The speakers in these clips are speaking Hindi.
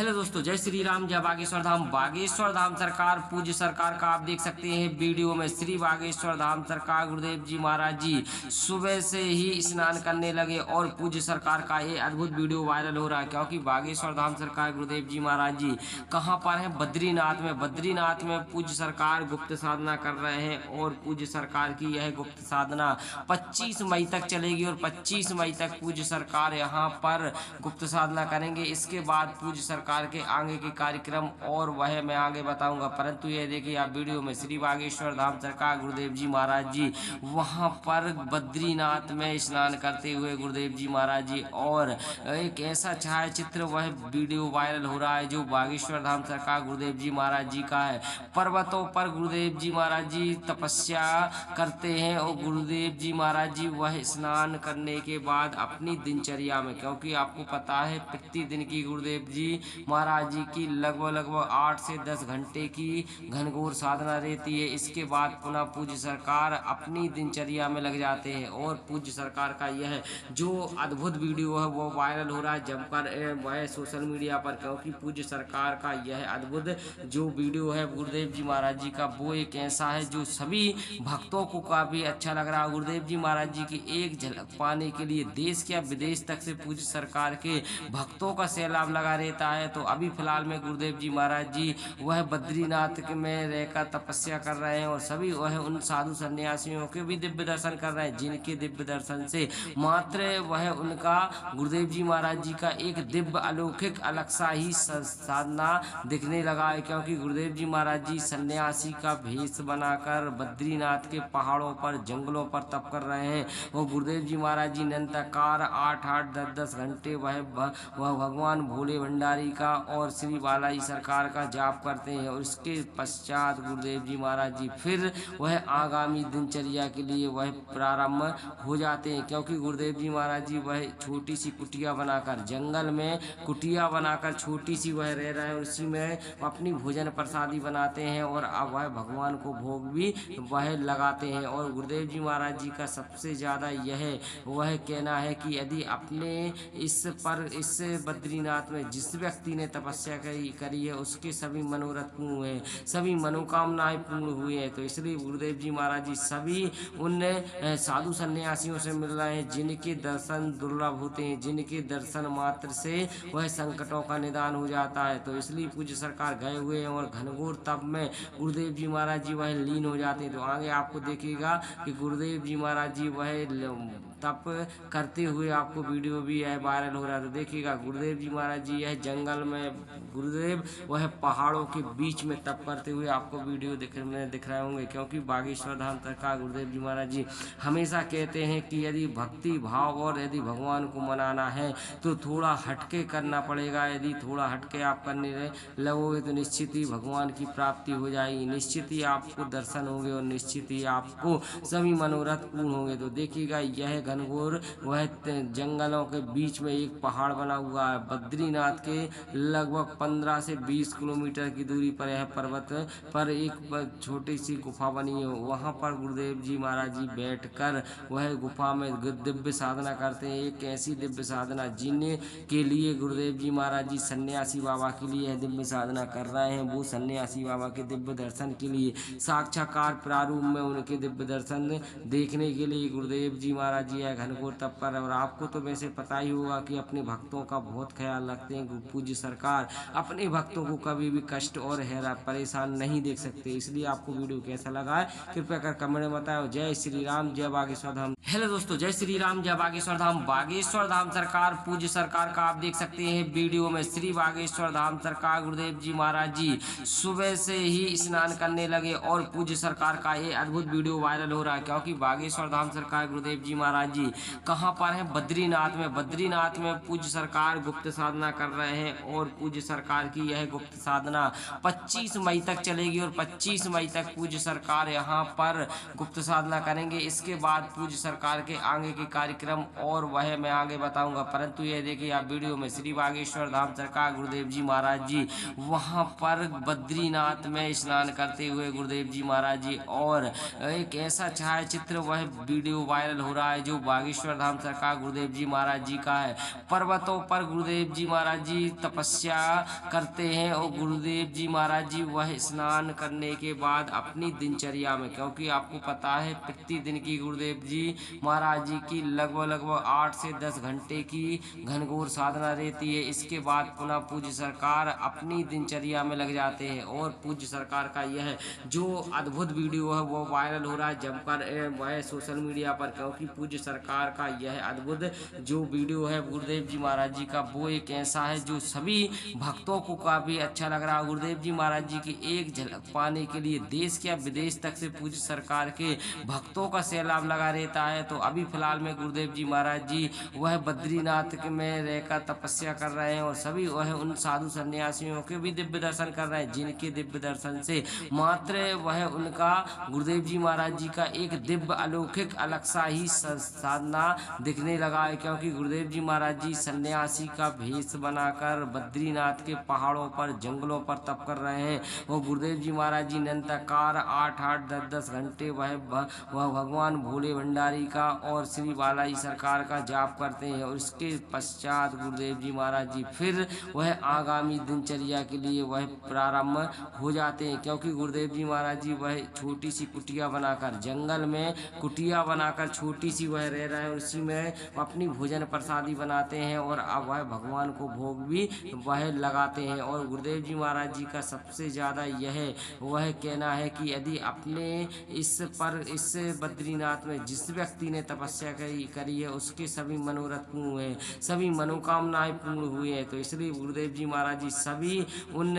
हेलो दोस्तों, जय श्री राम, जय बागेश्वर धाम। बागेश्वर धाम सरकार, पूज्य सरकार का आप देख सकते हैं वीडियो में। श्री बागेश्वर धाम सरकार गुरुदेव जी महाराज जी सुबह से ही स्नान करने लगे और पूज्य सरकार का ये अद्भुत वीडियो वायरल हो रहा है, क्योंकि बागेश्वर धाम सरकार गुरुदेव जी महाराज जी कहाँ पर हैं? बद्रीनाथ में। बद्रीनाथ में पूज्य सरकार गुप्त साधना कर रहे हैं और पूज्य सरकार की यह गुप्त साधना 25 मई तक चलेगी और 25 मई तक पूज्य सरकार यहाँ पर गुप्त साधना करेंगे। इसके बाद पूज्य सरकार के आगे के कार्यक्रम और वह मैं आगे बताऊंगा, परंतु ये देखिए आप वीडियो में श्री बागेश्वर धाम सरकार गुरुदेव जी महाराज जी वहां पर बद्रीनाथ में स्नान करते हुए गुरुदेव जी महाराज जी, और एक ऐसा छायाचित्र वह वीडियो वायरल हो रहा है जो बागेश्वर धाम सरकार गुरुदेव जी महाराज जी का है। पर्वतों पर गुरुदेव जी महाराज जी तपस्या करते हैं और गुरुदेव जी महाराज जी वह स्नान करने के बाद अपनी दिनचर्या में, क्योंकि आपको पता है प्रतिदिन की गुरुदेव जी महाराज जी की लगभग 8 से 10 घंटे की घनघोर साधना रहती है। इसके बाद पुनः पूज्य सरकार अपनी दिनचर्या में लग जाते हैं और पूज्य सरकार का यह जो अद्भुत वीडियो है वो वायरल हो रहा है जमकर वह सोशल मीडिया पर, क्योंकि पूज्य सरकार का यह अद्भुत जो वीडियो है गुरुदेव जी महाराज जी का वो एक ऐसा है जो सभी भक्तों को काफी अच्छा लग रहा है। गुरुदेव जी महाराज जी की एक झलक पाने के लिए देश या विदेश तक से पूज्य सरकार के भक्तों का सैलाब लगा रहता है। तो अभी फिलहाल में गुरुदेव जी महाराज जी वह बद्रीनाथ में रहकर तपस्या कर रहे हैं और सभी वह उन साधु सन्यासियों के भी दिव्य दर्शन कर रहे हैं, जिनके दिव्य दर्शन से मात्र वह उनका गुरुदेव जी महाराज जी का एक दिव्य अलौकिक अलग सा ही साधना दिखने लगा है, क्योंकि गुरुदेव जी महाराज जी सन्यासी का भेष बनाकर बद्रीनाथ के पहाड़ों पर जंगलों पर तप कर रहे हैं। वो गुरुदेव जी महाराज जी निरंतर 8-8 10-10 घंटे वह भगवान भोले भंडारी का और श्री बालाजी सरकार का जाप करते हैं और इसके पश्चात गुरुदेव जी महाराज जी फिर वह आगामी दिनचर्या के लिए वह प्रारंभ हो जाते हैं, क्योंकि गुरुदेव जी महाराज जी वह छोटी सी कुटिया बनाकर जंगल में कुटिया बनाकर छोटी सी वह रह रहे हैं और उसी में अपनी भोजन प्रसादी बनाते हैं और अब वह भगवान को भोग भी वह लगाते हैं। और गुरुदेव जी महाराज जी का सबसे ज़्यादा यह वह कहना है कि यदि अपने इस बद्रीनाथ में जिस व्यक्ति ने तपस्या करी है उसके सभी मनोरथ पूर्ण हुए हैं, सभी मनोकामनाएं पूर्ण हुई हैं। तो इसलिए गुरुदेव जी महाराज जी सभी उन साधु सन्यासियों से मिल रहे हैं जिनके दर्शन दुर्लभ होते हैं, जिनके दर्शन मात्र से वह संकटों का निदान हो जाता है। तो इसलिए पूज्य सरकार गए हुए हैं और घनघोर तप में गुरुदेव जी महाराज जी वह लीन हो जाते हैं। तो आगे आपको देखिएगा कि गुरुदेव जी महाराज जी वह तप करते हुए आपको वीडियो भी है वायरल हो रहा है। तो देखिएगा गुरुदेव जी महाराज जी यह जंगल में, गुरुदेव वह पहाड़ों के बीच में तप करते हुए आपको वीडियो दिख रहे होंगे, क्योंकि बागेश्वर धाम सरकार गुरुदेव जी महाराज जी हमेशा कहते हैं कि यदि भक्ति भाव और यदि भगवान को मनाना है तो थोड़ा हटके करना पड़ेगा। यदि थोड़ा हटके आप करने लगोगे तो निश्चित ही भगवान की प्राप्ति हो जाएगी, निश्चित ही आपको दर्शन होंगे और निश्चित ही आपको सभी मनोरथ पूर्ण होंगे। तो देखिएगा यह घनघोर वह जंगलों के बीच में एक पहाड़ बना हुआ है। बद्रीनाथ के लगभग 15 से 20 किलोमीटर की दूरी पर यह पर्वत पर एक छोटी सी गुफा बनी है। वहां पर गुरुदेव जी महाराज जी बैठकर वह गुफा में दिव्य साधना करते हैं। एक ऐसी दिव्य साधना जिनके लिए गुरुदेव जी महाराज जी सन्यासी बाबा के लिए दिव्य साधना कर रहे हैं, वो सन्यासी बाबा के दिव्य दर्शन के लिए साक्षात्कार प्रारूप में उनके दिव्य दर्शन देखने के लिए गुरुदेव जी महाराज जी घनघोर तप कर। और आपको तो वैसे पता ही होगा कि अपने भक्तों का बहुत ख्याल रखते हैं पूज्य सरकार, अपने भक्तों को कभी भी कष्ट और हैरान परेशान नहीं देख सकते। इसलिए आपको वीडियो कैसा लगा है कृपया कर कमेंट में बताओ। जय श्री राम, जय बागेश्वर धाम। हेलो दोस्तों, जय श्री राम, जय बागेश्वर धाम। बागेश्वर धाम सरकार, पूज्य सरकार का आप देख सकते हैं वीडियो में। श्री बागेश्वर धाम सरकार गुरुदेव जी महाराज जी सुबह से ही स्नान करने लगे और पूज्य सरकार का ये अद्भुत वीडियो वायरल हो रहा है, क्योंकि बागेश्वर धाम सरकार गुरुदेव जी महाराज जी कहाँ पर हैं? बद्रीनाथ में। बद्रीनाथ में पूज्य सरकार गुप्त साधना कर रहे हैं और पूज्य सरकार की यह गुप्त साधना 25 मई तक चलेगी और 25 मई तक पूज्य सरकार यहाँ पर गुप्त साधना करेंगे। इसके बाद पूज्य सरकार के आगे के कार्यक्रम और वह मैं आगे बताऊंगा, परंतु ये देखिए आप वीडियो में श्री बागेश्वर धाम सरकार गुरुदेव जी महाराज जी वहाँ पर बद्रीनाथ में स्नान करते हुए गुरुदेव जी महाराज जी, और एक ऐसा छायाचित्र वह वीडियो वायरल हो रहा है जो बागेश्वर धाम सरकार गुरुदेव जी महाराज जी का है। पर्वतों पर गुरुदेव जी महाराज जी तपस्या करते हैं और गुरुदेव जी महाराज जी वह स्नान करने के बाद अपनी दिनचर्या में, क्योंकि आपको पता है प्रतिदिन की गुरुदेव जी महाराज जी की लगभग 8 से 10 घंटे की घनघोर साधना रहती है। इसके बाद पुनः पूज्य सरकार अपनी दिनचर्या में लग जाते हैं और पूज्य सरकार का यह जो अद्भुत वीडियो है वो वायरल हो रहा है जमकर वह सोशल मीडिया पर, क्योंकि पूज्य सरकार का यह अद्भुत जो वीडियो है गुरुदेव जी महाराज जी का वो एक ऐसा है जो सभी भक्तों को काफी अच्छा लग रहा है। गुरुदेव जी महाराज जी की एक झलक पाने के लिए देश या विदेश तक से पूज्य सरकार के भक्तों का सैलाब लगा रहता है। तो अभी फिलहाल में गुरुदेव जी महाराज जी वह बद्रीनाथ में रहकर तपस्या कर रहे हैं और सभी वह उन साधु सन्यासियों के भी दिव्य दर्शन कर रहे हैं, जिनके दिव्य दर्शन से मात्र वह उनका गुरुदेव जी महाराज जी का एक दिव्य अलौकिक अलग सा ही साधना दिखने लगा है। क्योंकि गुरुदेव जी महाराज जी सन्यासी का भेष बनाकर बद्रीनाथ के पहाड़ों पर जंगलों पर तप कर रहे हैं। वो गुरुदेव जी महाराज जी निरंतर 8-8 10-10 घंटे वह भगवान भोले भंडारी का और श्री बालाजी सरकार का जाप करते हैं और इसके पश्चात गुरुदेव जी महाराज जी फिर वह आगामी दिनचर्या के लिए वह प्रारंभ हो जाते हैं। क्योंकि गुरुदेव जी महाराज जी वह छोटी सी कुटिया बनाकर जंगल में कुटिया बनाकर छोटी सी वह रह रहे हैं और उसी में अपनी भोजन प्रसादी बनाते हैं और अब वह भगवान को भोग भी वह लगाते हैं। और गुरुदेव जी महाराज जी का सबसे ज़्यादा यह वह कहना है कि यदि अपने इस बद्रीनाथ में जिस व्यक्ति ने तपस्या करी है उसके सभी मनोरथ पूर्ण हुए, सभी मनोकामनाएं पूर्ण हुई है। तो इसलिए गुरुदेव जी महाराज जी सभी उन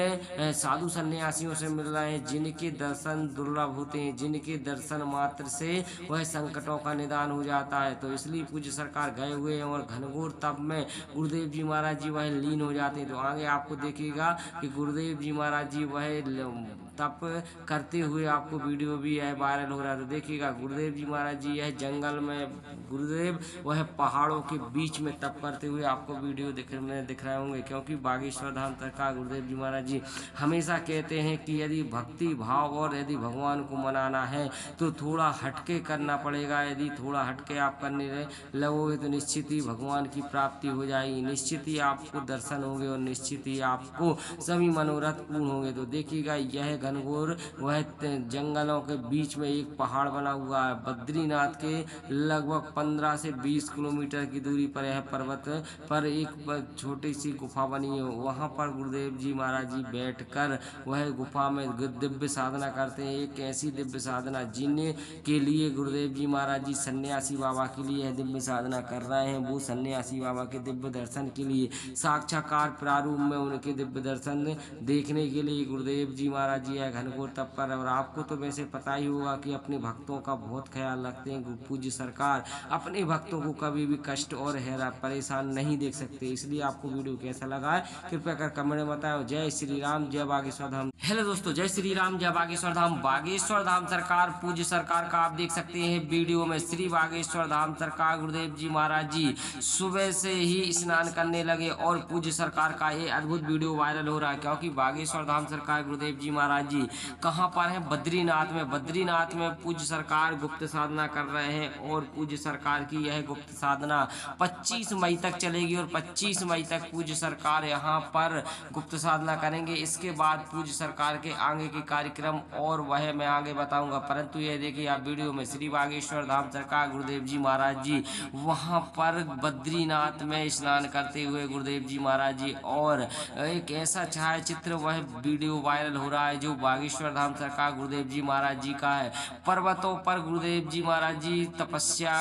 साधु सन्यासियों से मिल रहे हैं जिनके दर्शन दुर्लभ होते हैं, जिनके दर्शन मात्र से वह संकटों का निदान हो जाता है। तो इसलिए पूज्य सरकार गए हुए हैं और घनघोर तप में गुरुदेव जी महाराज जी वह लीन हो जाते हैं। तो आगे आपको देखिएगा कि गुरुदेव जी महाराज जी वह तप करते हुए आपको वीडियो भी है वायरल हो रहा है। तो देखिएगा गुरुदेव जी महाराज जी यह जंगल में गुरुदेव वह पहाड़ों के बीच में तप करते हुए आपको वीडियो दिख रहे होंगे। क्योंकि बागेश्वर धाम सरकार गुरुदेव जी महाराज जी हमेशा कहते हैं कि यदि भक्ति भाव और यदि भगवान को मनाना है तो थोड़ा हटके करना पड़ेगा। यदि थोड़ा हटके आप करने लगोगे तो निश्चित ही भगवान की प्राप्ति हो जाएगी, निश्चित ही आपको दर्शन होंगे और निश्चित ही आपको सभी मनोरथ पूर्ण होंगे। तो देखिएगा यह घनघोर वह जंगलों के बीच में एक पहाड़ बना हुआ है। बद्रीनाथ के लगभग 15 से 20 किलोमीटर की दूरी पर यह पर्वत पर एक छोटी सी गुफा बनी है। वहाँ पर गुरुदेव जी महाराज जी बैठकर वह गुफा में दिव्य साधना करते हैं। एक ऐसी दिव्य साधना जिनके लिए गुरुदेव जी महाराज जी सन्यासी बाबा के लिए यह दिव्य साधना कर रहे हैं। वो सन्यासी बाबा के दिव्य दर्शन के लिए साक्षात्कार प्रारूप में उनके दिव्य दर्शन देखने के लिए गुरुदेव जी महाराज जी है घनघोर तप पर। और आपको तो वैसे पता ही होगा कि अपने भक्तों का बहुत ख्याल रखते हैं पूज्य सरकार, अपने भक्तों को कभी भी कष्ट और परेशान नहीं देख सकते। इसलिए आपको वीडियो कैसा लगा है कृपया कर कमेंट में बताओ। जय श्री राम, जय बागेश्वर धाम। हेलो दोस्तों, जय श्री राम, जय बागेश्वर धाम। बागेश्वर धाम सरकार पूज्य सरकार का आप देख सकते हैं वीडियो में श्री बागेश्वर धाम सरकार गुरुदेव जी महाराज जी सुबह से ही स्नान करने लगे और पूज्य सरकार का ये अद्भुत वीडियो वायरल हो रहा है। क्योंकि बागेश्वर धाम सरकार गुरुदेव जी महाराज जी कहाँ पर है? बद्रीनाथ में। बद्रीनाथ में पूज्य सरकार गुप्त साधना कर रहे हैं और पूज्य सरकार की यह गुप्त साधना 25 मई तक चलेगी और 25 मई तक पूज्य सरकार यहाँ पर गुप्त साधना करेंगे। इसके बाद पूज्य सरकार के आगे के कार्यक्रम और वह मैं आगे बताऊंगा। परंतु ये देखिए आप वीडियो में श्री बागेश्वर धाम सरकार गुरुदेव जी महाराज जी वहाँ पर बद्रीनाथ में स्नान करते हुए गुरुदेव जी महाराज जी, और एक ऐसा छायाचित्र वह वीडियो वायरल हो रहा है जो बागेश्वर धाम सरकार गुरुदेव जी महाराज जी का है। पर्वतों पर गुरुदेव जी महाराज जी तपस्या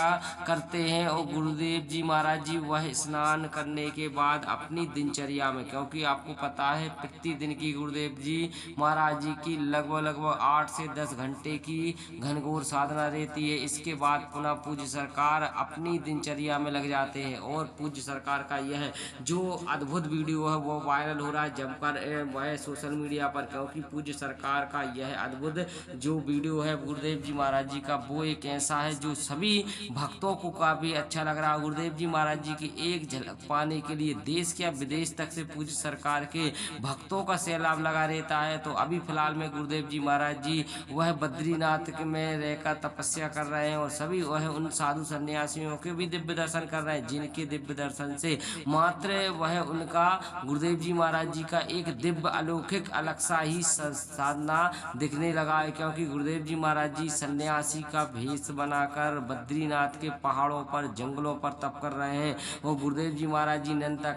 करते हैं और गुरुदेव जी महाराज जी वह स्नान करने के बाद अपनी दिनचर्या में, क्योंकि आपको पता है प्रतिदिन की गुरुदेव जी महाराज जी की लगभग 8 से 10 घंटे की घनघोर साधना रहती है। इसके बाद पुनः पूज्य सरकार अपनी दिनचर्या में लग जाते हैं और पूज्य सरकार का यह जो अद्भुत वीडियो है वो वायरल हो रहा है जमकर वह सोशल मीडिया पर। क्योंकि पूज्य सरकार का यह अद्भुत जो वीडियो है गुरुदेव जी महाराज जी का वो एक ऐसा है जो सभी भक्तों को काफी अच्छा लग रहा है। गुरुदेव जी महाराज जी की एक झलक पाने के लिए देश या विदेश तक से पूज्य सरकार के भक्तों का सैलाब लगा रहता है। तो अभी फिलहाल में गुरुदेव जी महाराज जी वह बद्रीनाथ में रहकर तपस्या कर रहे हैं और सभी वह उन साधु सन्यासियों के भी दिव्य दर्शन कर रहे हैं, जिनके दिव्य दर्शन से मात्र वह उनका गुरुदेव जी महाराज जी का एक दिव्य अलौकिक अलग सा ही साधना दिखने लगा है। क्योंकि गुरुदेव जी महाराज जी सन्यासी का भेष बनाकर बद्रीनाथ के पहाड़ों पर जंगलों पर तप कर रहे हैं। वो गुरुदेव जी महाराज जी निरंतर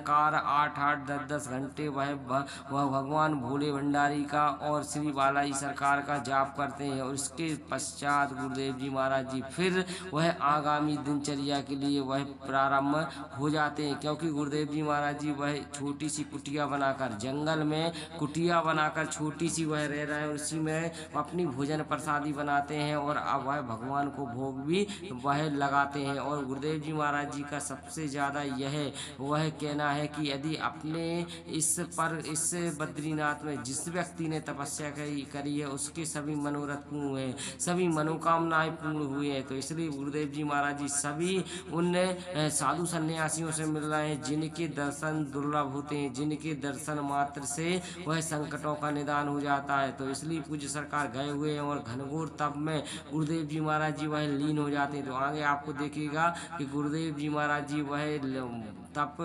8-8 10-10 घंटे वह भगवान भोले भंडारी का और श्री बालाजी सरकार का जाप करते हैं। और इसके पश्चात गुरुदेव जी महाराज जी फिर वह आगामी दिनचर्या के लिए वह प्रारंभ हो जाते हैं। क्योंकि गुरुदेव जी महाराज जी वह छोटी सी कुटिया बनाकर जंगल में कुटिया बनाकर छोटी सी वह रह रहे हैं, उसी में अपनी भोजन प्रसादी बनाते हैं और अब वह भगवान को भोग भी वह लगाते हैं। और गुरुदेव जी महाराज जी का सबसे ज़्यादा यह वह कहना है कि यदि अपने इस बद्रीनाथ में जिस व्यक्ति ने तपस्या करी है उसके सभी मनोरथ पूर्ण हुए, सभी मनोकामनाएं पूर्ण हुई है। तो इसलिए गुरुदेव जी महाराज जी सभी उन साधु सन्यासियों से मिल रहे हैं जिनके दर्शन दुर्लभ होते हैं, जिनके दर्शन मात्र से वह संकटों का निदान हो जाता है। तो इसलिए पूज्य सरकार गए हुए हैं और घनघोर तप में गुरुदेव जी महाराज जी वह लीन हो जाते हैं। तो आगे आपको देखिएगा कि गुरुदेव जी महाराज जी वह तप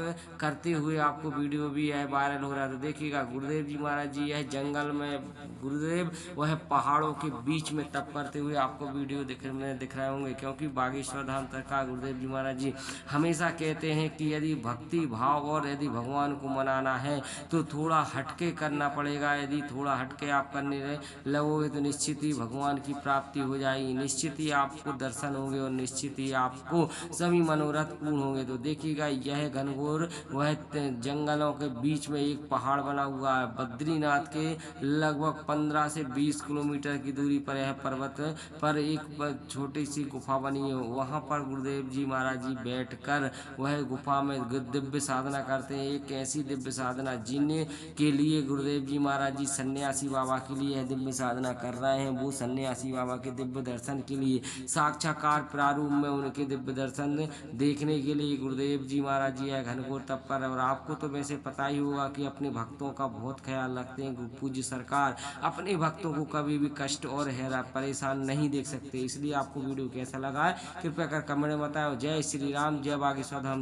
करते हुए आपको वीडियो भी है वायरल हो रहा है। तो देखिएगा गुरुदेव जी महाराज जी यह जंगल में गुरुदेव वह पहाड़ों के बीच में तप करते हुए आपको वीडियो दिख रहे होंगे। क्योंकि बागेश्वर धाम सरकार गुरुदेव जी महाराज जी हमेशा कहते हैं कि यदि भक्ति भाव और यदि भगवान को मनाना है तो थोड़ा हटके करना पड़ेगा। यदि थोड़ा हटके आप करने लगोगे तो निश्चित ही भगवान की प्राप्ति हो जाएगी, निश्चित ही आपको दर्शन होंगे और निश्चित ही आपको सभी मनोरथ पूर्ण होंगे। तो देखिएगा यह घनघोर वह जंगलों के बीच में एक पहाड़ बना हुआ है। बद्रीनाथ के लगभग 15 से 20 किलोमीटर की दूरी पर यह पर्वत पर एक छोटी सी गुफा बनी है। वहाँ पर गुरुदेव जी महाराज जी बैठकर वह गुफा में दिव्य साधना करते हैं। एक ऐसी दिव्य साधना जिनके लिए गुरुदेव जी महाराज जी सन्यासी बाबा के लिए दिव्य साधना कर रहे हैं, वो सन्यासी बाबा के दिव्य दर्शन के लिए साक्षात्कार प्रारूप में उनके दिव्य दर्शन देखने के लिए गुरुदेव जी महाराज जी है घनघोर तप पर। और आपको तो वैसे पता ही होगा कि अपने भक्तों का बहुत ख्याल रखते हैं पूज्य सरकार, अपने भक्तों को कभी भी कष्ट और हैरान परेशान नहीं देख सकते। इसलिए आपको वीडियो कैसा लगा है कृपया कर कमेंट में बताएं। जय श्री राम, जय बागेश्वर धाम।